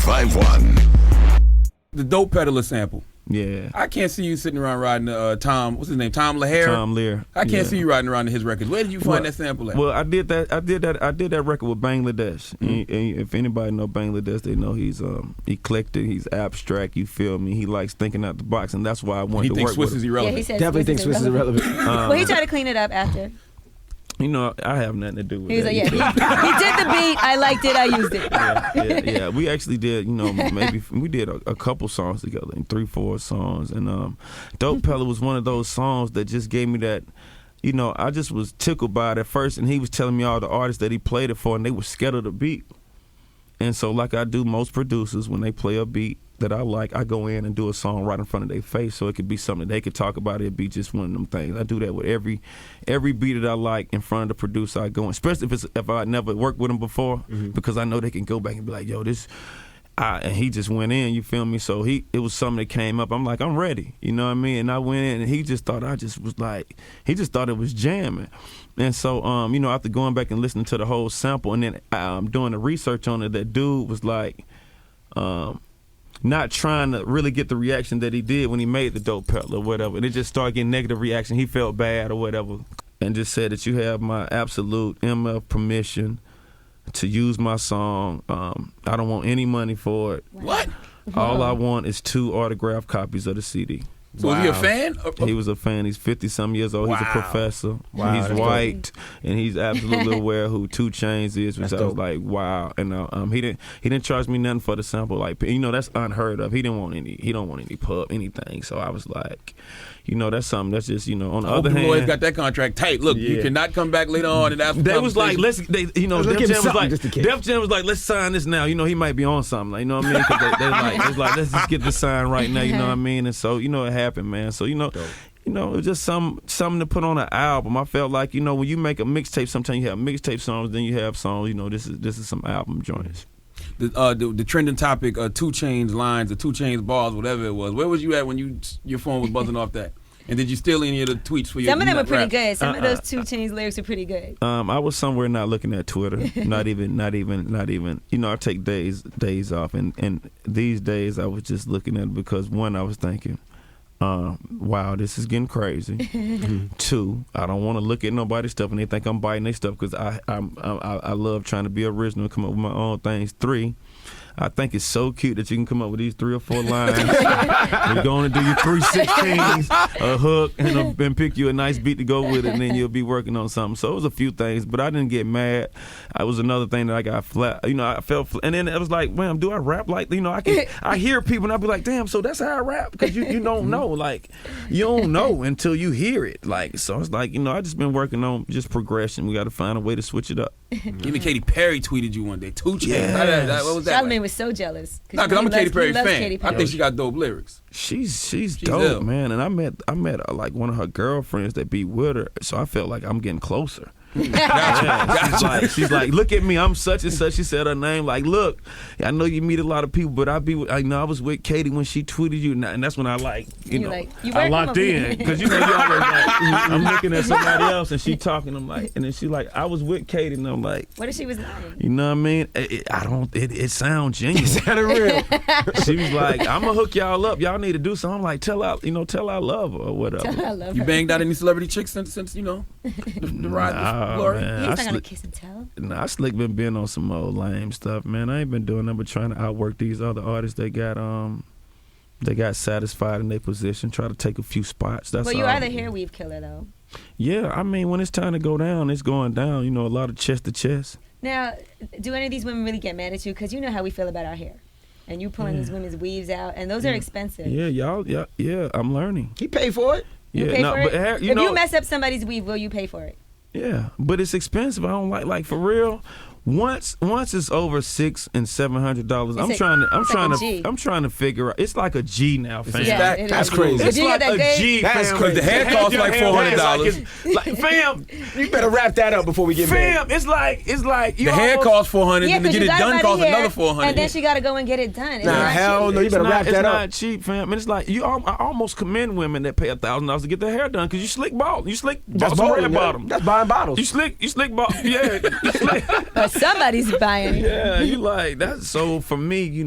1051. The Dope Peddler sample. Yeah. I can't see you sitting around riding Tom. What's his name? Tom Lehrer. Tom Lear. I can't see you riding around to his records. Where did you find that sample at? Well, I did that record with Bangladesh. And if anybody know Bangladesh, they know he's eclectic. He's abstract. You feel me? He likes thinking out the box, and that's why I wanted to work with him. He thinks Swiss is irrelevant. Yeah, he says Definitely thinks Swiss is irrelevant. Well, he tried to clean it up after. You know, I have nothing to do with it. He was like, yeah, he did the beat. I liked it. I used it. Yeah. We actually did, maybe we did a couple songs together, 3-4 songs. And Dope Peddler was one of those songs that just gave me that, I just was tickled by it at first. And he was telling me all the artists that he played it for, and they were scared of the beat. And so like I do most producers, when they play a beat that I like, I go in and do a song right in front of their face so it could be something they could talk about. It'd be just one of them things. I do that with every beat that I like in front of the producer. I go in, especially if I never worked with them before, because I know they can go back and be like, yo, this, and he just went in, you feel me? So it was something that came up. I'm like, I'm ready, you know what I mean? And I went in, and he just thought he just thought it was jamming. And so, after going back and listening to the whole sample, and then doing the research on it, that dude was like, not trying to really get the reaction that he did when he made the Dope Peddler or whatever. And it just started getting negative reaction. He felt bad or whatever. And just said that you have my absolute MF permission to use my song. I don't want any money for it. What? All I want is 2 autographed copies of the CD. So was he a fan? He was a fan. He's 50-some years old. Wow. He's a professor. Wow. He's white, and he's absolutely aware who 2 Chainz is, which I was like, wow. And he didn't charge me nothing for the sample. Like, that's unheard of. He don't want any pub, anything. So I was like, that's something that's just, on the other hand. Lawyers got that contract tight. Look, you cannot come back later on and ask for They was like, Def Jam was like, let's sign this now. He might be on something. Like, you know what I mean? Because they like, let's just get the sign right now. You know what I mean? And so, it happened, man. So, it was just something to put on an album. I felt like, when you make a mixtape, sometimes you have mixtape songs, then you have songs, this is some album joints. The trending topic, 2 Chainz lines, the 2 Chainz bars, whatever it was. Where was you at when your phone was buzzing off that? And did you steal any of the tweets for your? Some of them are pretty good. Some of those 2 Chainz lyrics are pretty good. I was somewhere not looking at Twitter. not even. I take days off, and these days I was just looking at it because one, I was thinking, wow, this is getting crazy. 2, I don't want to look at nobody's stuff and they think I'm biting their stuff because I love trying to be original and come up with my own things. 3, I think it's so cute that you can come up with these 3 or 4 lines. You're going to do your 3/16s, a hook, and pick you a nice beat to go with it, and then you'll be working on something. So it was a few things, but I didn't get mad. It was another thing that I got flat. I felt, and then it was like, man, do I rap like? I hear people and I be like, damn, so that's how I rap because you don't know, like you don't know until you hear it, like so. It's like I just been working on just progression. We got to find a way to switch it up. Even Katy Perry tweeted you one day. 2 Chainz. Yes. What was that? Charlamagne was so jealous. No, because I'm a Katy Perry fan. Katy Perry. I think she got dope lyrics. She's dope, ill. Man. And I met like one of her girlfriends that be with her, so I felt like I'm getting closer. Gotcha. She's like, look at me, I'm such and such. She said her name. Like, look, I know you meet a lot of people, but I was with Katie when she tweeted you, and that's when I I locked in because you always like, I'm looking at somebody else and she talking. I'm like, and then she like, I was with Katie, and I'm like, what if she was lying? You know what I mean? It sounds genuine. It sounded real. She was like, I'm gonna hook y'all up. Y'all need to do something. I'm like, tell I love her or whatever. Tell her I love her. You banged out any celebrity chicks since the ride? Man, he's not gonna kiss and tell. Nah, I slick been on some old lame stuff, man. I ain't been doing nothing but trying to outwork these other artists. They got satisfied in their position, try to take a few spots. That's but you are the hair weave killer, though. Yeah, I mean, when it's time to go down, it's going down. A lot of chest to chest. Now, do any of these women really get mad at you? Because you know how we feel about our hair. And you pulling these women's weaves out, and those are expensive. Yeah, I'm learning. He paid for it. You pay for it? If you mess up somebody's weave, will you pay for it? Yeah, but it's expensive. I don't like for real. Once it's over $600 and $700, I'm trying to figure out. It's like a G now, fam. Yeah, that's crazy. It's like a G, that's fam. crazy. The hair costs like $400. Like, fam, you better wrap that up before we get fam. back. It's like the hair costs $400, and to get it done costs another $400. And then she got to go and get it done. Nah, hell no. You better wrap that up. It's not cheap, fam. And it's like I almost commend women that pay $1,000 to get their hair done because you slick ball. You slick That's some red bottom. bottom. That's buying bottles. You slick ball. Yeah, you slick. Somebody's buying it. Yeah, you like that. So for me, you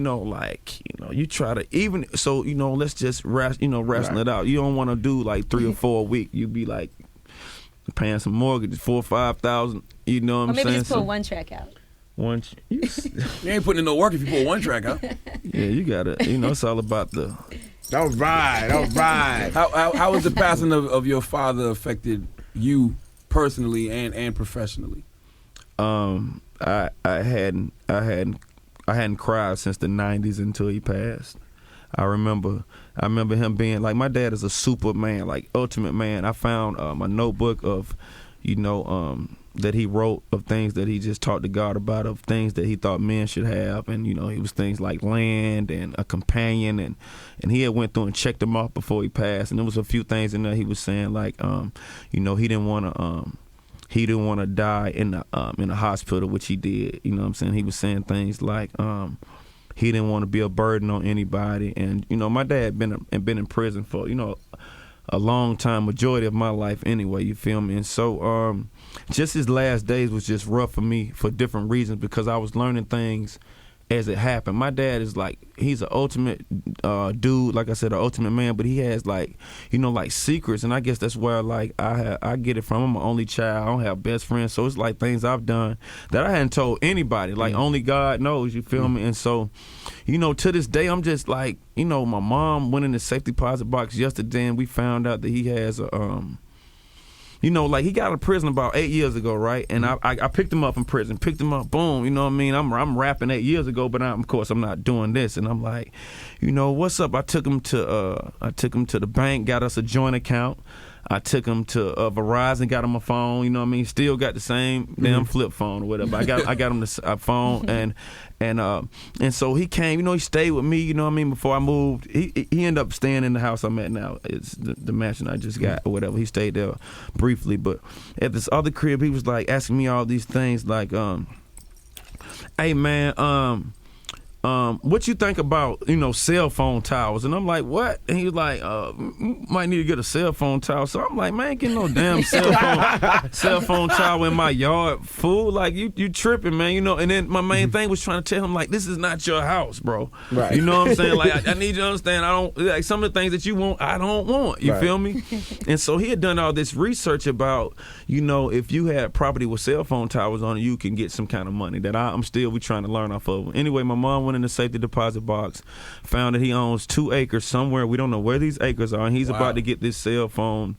try to even. So let's just wrestle it out. You don't want to do like 3 or 4 a week. You be like paying some mortgages, 4,000 or 5,000. You know what I'm saying? Or maybe just pull one track out. You ain't putting in no work if you pull one track out. Yeah, you gotta. It's all about the. All right. How has the passing of your father affected you personally and professionally? I hadn't cried since the 90s until he passed. I remember him being like, my dad is a superman, like ultimate man. I found a notebook of, that he wrote of things that he just talked to God about, of things that he thought men should have, and it was things like land and a companion, and he had went through and checked them off before he passed, and there was a few things in there he was saying like, he didn't want to die in a hospital, which he did. You know what I'm saying? He was saying things like he didn't want to be a burden on anybody, and my dad been in prison for a long time, majority of my life anyway. You feel me? And so just his last days was just rough for me for different reasons, because I was learning things as it happened. My dad is like, he's an ultimate dude, like I said, an ultimate man, but he has like secrets, and I guess that's where like I get it from. I'm an only child. I don't have best friends, so it's like things I've done that I hadn't told anybody, like only God knows, you feel me? And so to this day, I'm just like, my mom went in the safety deposit box yesterday, and we found out that he has a like he got out of prison about 8 years ago, right? And I picked him up from prison, boom, you know what I mean? I'm rapping 8 years ago, but of course I'm not doing this. And I'm like, what's up? I took him to the bank, got us a joint account. I took him to Verizon, got him a phone, you know what I mean? Still got the same damn flip phone or whatever. I got him a phone, and so he came, he stayed with me, you know what I mean, before I moved. He ended up staying in the house I'm at now. It's the mansion I just got or whatever. He stayed there briefly, but at this other crib, he was like asking me all these things like, hey man, what you think about, cell phone towers? And I'm like, what? And he was like, might need to get a cell phone tower. So I'm like, man, get no damn cell phone tower in my yard, fool. Like, you tripping, man, And then my main thing was trying to tell him, like, this is not your house, bro. Right. You know what I'm saying? Like, I need you to understand, I don't, like, some of the things that you want, I don't want. You feel me? And so he had done all this research about, if you had property with cell phone towers on it, you can get some kind of money that we trying to learn off of. Anyway, my mom went in the safety deposit box, found that he owns 2 acres somewhere. We don't know where these acres are, and he's about to get this cell phone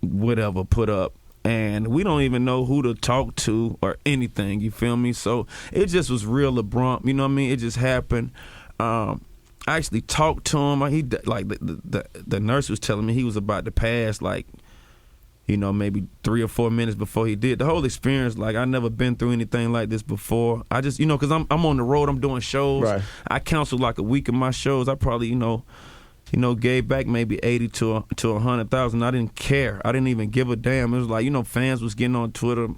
whatever put up, and we don't even know who to talk to or anything, you feel me? So it just was real abrupt, you know what I mean? It just happened. I actually talked to him. He like the nurse was telling me he was about to pass, like, maybe 3 or 4 minutes before he did. The whole experience, like, I never been through anything like this before. I just, because I'm on the road, I'm doing shows. Right. I canceled like a week of my shows. I probably, gave back maybe 80 to 100,000. I didn't care. I didn't even give a damn. It was like, fans was getting on Twitter,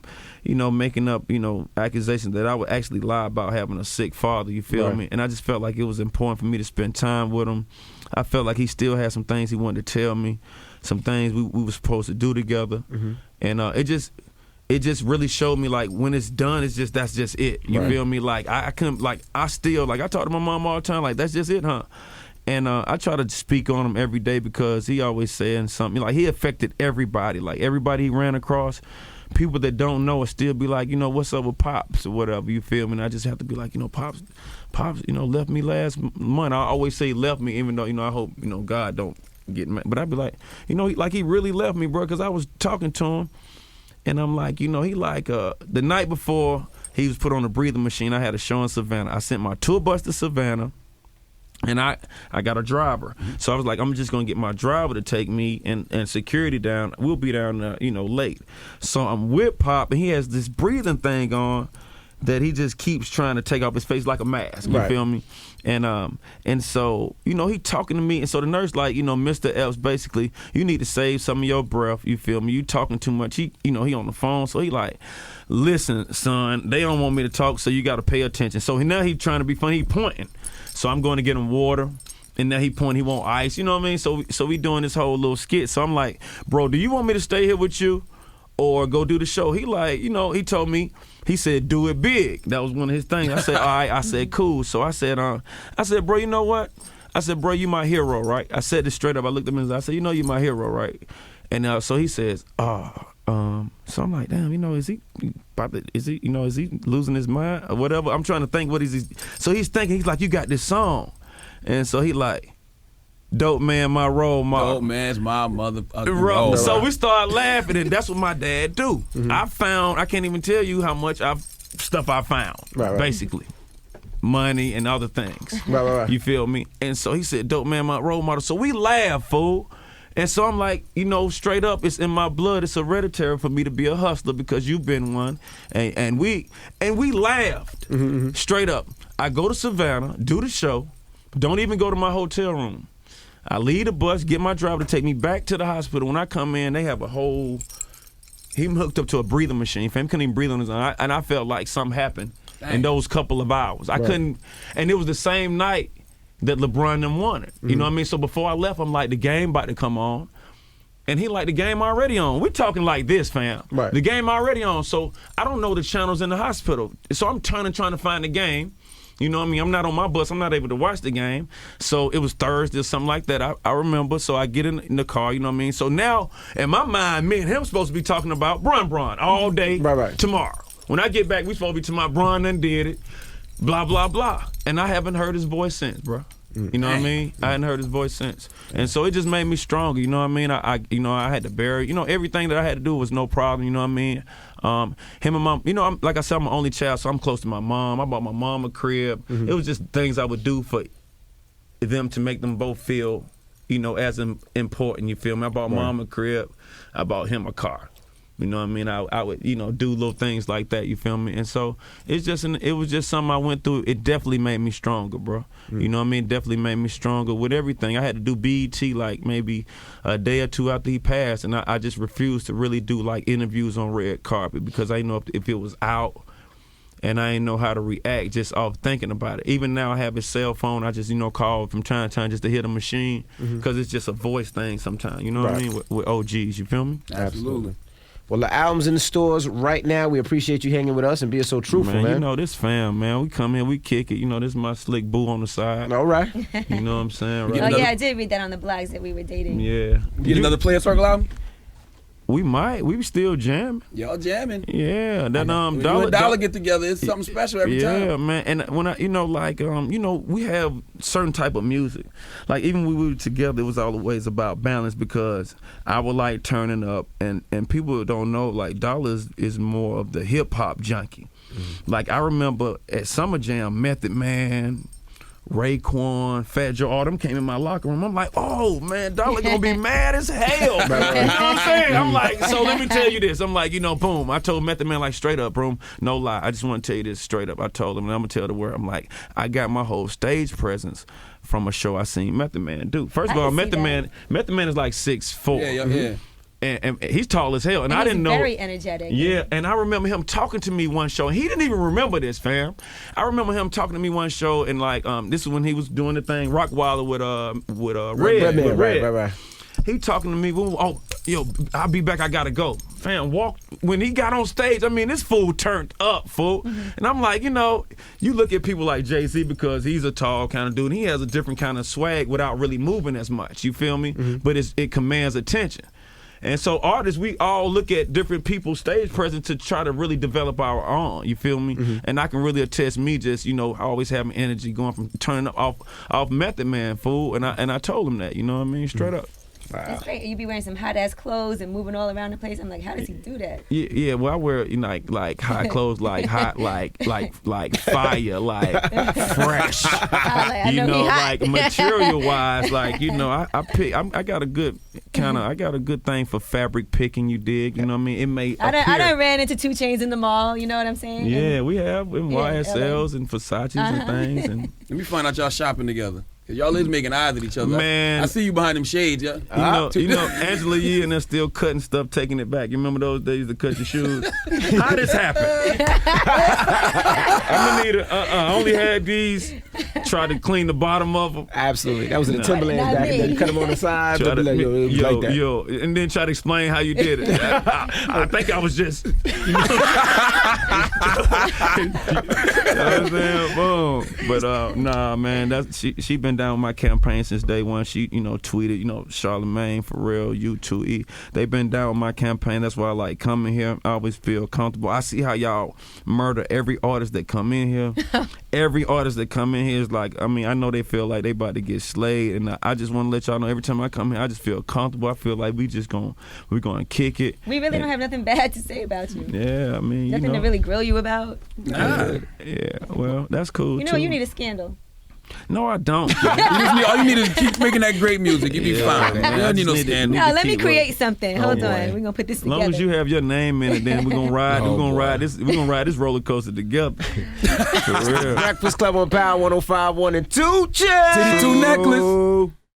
making up, accusations that I would actually lie about having a sick father. You feel me? And I just felt like it was important for me to spend time with him. I felt like he still had some things he wanted to tell me, some things we were supposed to do together, and it just really showed me, like, when it's done, that's just it. You feel me? Like, I couldn't, like, I talk to my mom all the time, like, that's just it, huh? And I try to speak on him every day, because he always saying something, like, he affected everybody, like, everybody he ran across. People that don't know will still be like, what's up with Pops or whatever, you feel me? And I just have to be like, Pops, left me last month. I always say left me, even though, I hope, God don't get mad. But I'd be like, he really left me, bro, because I was talking to him, and I'm like, he like, the night before he was put on the breathing machine, I had a show in Savannah. I sent my tour bus to Savannah, and I got a driver. So I was like, I'm just going to get my driver to take me and security down. We'll be down there, late. So I'm with Pop, and he has this breathing thing on that he just keeps trying to take off his face like a mask. You feel me? And so, he talking to me, and so the nurse like, Mr. Epps, basically, you need to save some of your breath, you feel me? You talking too much. He on the phone, so he like, listen, son, they don't want me to talk, so you got to pay attention. So now he trying to be funny, he pointing. So I'm going to get him water, and now he pointing, he want ice, you know what I mean? So we doing this whole little skit. So I'm like, bro, do you want me to stay here with you? or go do the show. He like, you know, he told me, he said, do it big. That was one of his things. I said, all right. I said, cool. So I said, bro, you know what? I said, bro, you my hero, right? I said this straight up. I looked at him and I said, you know, you my hero, right? And so he says, so I'm like, damn, you know, is he losing his mind or whatever? I'm trying to think what is he. So he's thinking, he's like, you got this song. And so he like, dope man, my role model. Dope man's my motherfucking role. So we started laughing, and that's what my dad do. I can't even tell you how much stuff I found, basically. Money and other things. Right. You feel me? And so he said, dope man, my role model. So we laugh, fool. And so I'm like, you know, straight up, it's in my blood. It's hereditary for me to be a hustler because you've been one. And we laughed. Straight up. I go to Savannah, do the show, don't even go to my hotel room. I leave the bus, get my driver to take me back to the hospital. When I come in, they have he hooked up to a breathing machine. Fam couldn't even breathe on his own. And I felt like something happened in those couple of hours. I couldn't, and it was the same night that LeBron them won it. You know what I mean? So before I left, I'm like, the game about to come on. And he like, the game already on. We talking like this, fam. Right. The game already on. So I don't know the channels in the hospital. So I'm trying to find the game. You know what I mean? I'm not on my bus. I'm not able to watch the game. So it was Thursday or something like that. I remember. So I get in the car, you know what I mean? So now, in my mind, me and him supposed to be talking about Bron all day tomorrow. When I get back, we supposed to be to my Bron done did it, blah, blah, blah. And I haven't heard his voice since, bro. You know what I mean? I hadn't heard his voice since. And so it just made me stronger, you know what I mean? I had to bear it. You know, everything that I had to do was no problem, you know what I mean? Him and mom, you know, like I said, I'm an only child, so I'm close to my mom. I bought my mom a crib. It was just things I would do for them to make them both feel, you know, as important, you feel me? I bought mom a crib. I bought him a car. You know what I mean? I would, you know, do little things like that, you feel me? And so it was just something I went through. It definitely made me stronger, bro. You know what I mean? It definitely made me stronger with everything. I had to do BET like maybe a day or two after he passed, and I just refused to really do like interviews on red carpet because I didn't know if it was out, and I didn't know how to react just off thinking about it. Even now I have his cell phone. I just, you know, call from time to time just to hear the machine because it's just a voice thing sometimes. You know what I mean? With OGs, you feel me? Absolutely. Well, the album's in the stores right now. We appreciate you hanging with us and being so truthful, man. You know, this fam, man. We come here, we kick it. You know, this is my slick boo on the side. All right. You know what I'm saying? Right? Oh, yeah, I did read that on the blogs that we were dating. Yeah. Get another Player Circle album? We might. We still jamming. Y'all jamming. Yeah. That When you and Dollar get together, it's something special every time. Yeah, man. And when I, you know, like, you know, we have certain type of music. Like, even when we were together, it was always about balance because I would like turning up, and people don't know, like, Dollar is more of the hip-hop junkie. Like, I remember at Summer Jam, Method Man, Raekwon, Fat Joe, all them came in my locker room. I'm like, oh man, Dollar gonna be mad as hell. You know what I'm saying? I'm like, so let me tell you this. I'm like, you know, boom. I told Method Man like straight up, bro, no lie. I just want to tell you this straight up. I told him, and I'm gonna tell the world. I'm like, I got my whole stage presence from a show I seen Method Man do. First of all, Method Man is like 6'4". Yeah. And he's tall as hell, and I didn't know. Very energetic. Yeah, and I remember him talking to me one show. He didn't even remember this, fam. I remember him talking to me one show, and like, this is when he was doing the thing Rockwilder with Red. Right. He talking to me. Oh, yo, I'll be back. I gotta go. Fam, when he got on stage. I mean, this fool turned up, fool. And I'm like, you know, you look at people like Jay-Z because he's a tall kind of dude. And he has a different kind of swag without really moving as much. You feel me? But it commands attention. And so artists, we all look at different people's stage presence to try to really develop our own, you feel me? And I can really attest me just, you know, always having energy going from turning up off Method Man, fool. And I told him that, you know what I mean? Straight up. Wow. That's great. You be wearing some hot ass clothes and moving all around the place. I'm like, how does he do that? Yeah. Well, I wear, you know, like hot clothes, like hot, like fire, like fresh. You know, like material wise, like, you know, I got a good thing for fabric picking. You dig? You know what I mean? It may. I done ran into 2 Chainz in the mall. You know what I'm saying? Yeah, we have in YSLs and Versace's and things. And let me find out y'all shopping together. 'Cause y'all is making eyes at each other. Man. I see you behind them shades, yeah. You know, Angela Yee and they're still cutting stuff, taking it back. You remember those days to cut your shoes? How this happened? I'm gonna need I only had these. Tried to clean the bottom of them. Absolutely. That was in the Timberlands Not back me. then. You cut them on the side. Try to, Like, yo, it was like that. yo, and then try to explain how you did it. I think I was just, you know what I'm saying? Boom. But nah, man, she been down with my campaign since day one. She, tweeted, Charlamagne, for real, U2E. They been down with my campaign. That's why I like coming here. I always feel comfortable. I see how y'all murder every artist that come in here. Every artist that come in here is like, I know they feel like they about to get slayed, and I just want to let y'all know every time I come here, I just feel comfortable. I feel like we're gonna kick it. We really don't have nothing bad to say about you. Yeah, nothing to really grill you about. Nah. Yeah, well, that's cool. You know, too. you need a scandal. No, I don't. All you need is keep making that great music. You be fine. man. You don't need no scandal. No, let me create something. Hold boy. on, we're gonna put this As together. long as you have your name in it, then we're gonna ride. Oh, we're gonna boy. ride this. We're gonna ride this roller coaster together. For real. Breakfast Club on Power 105.1 and 2 Chainz. Titty 2 necklace.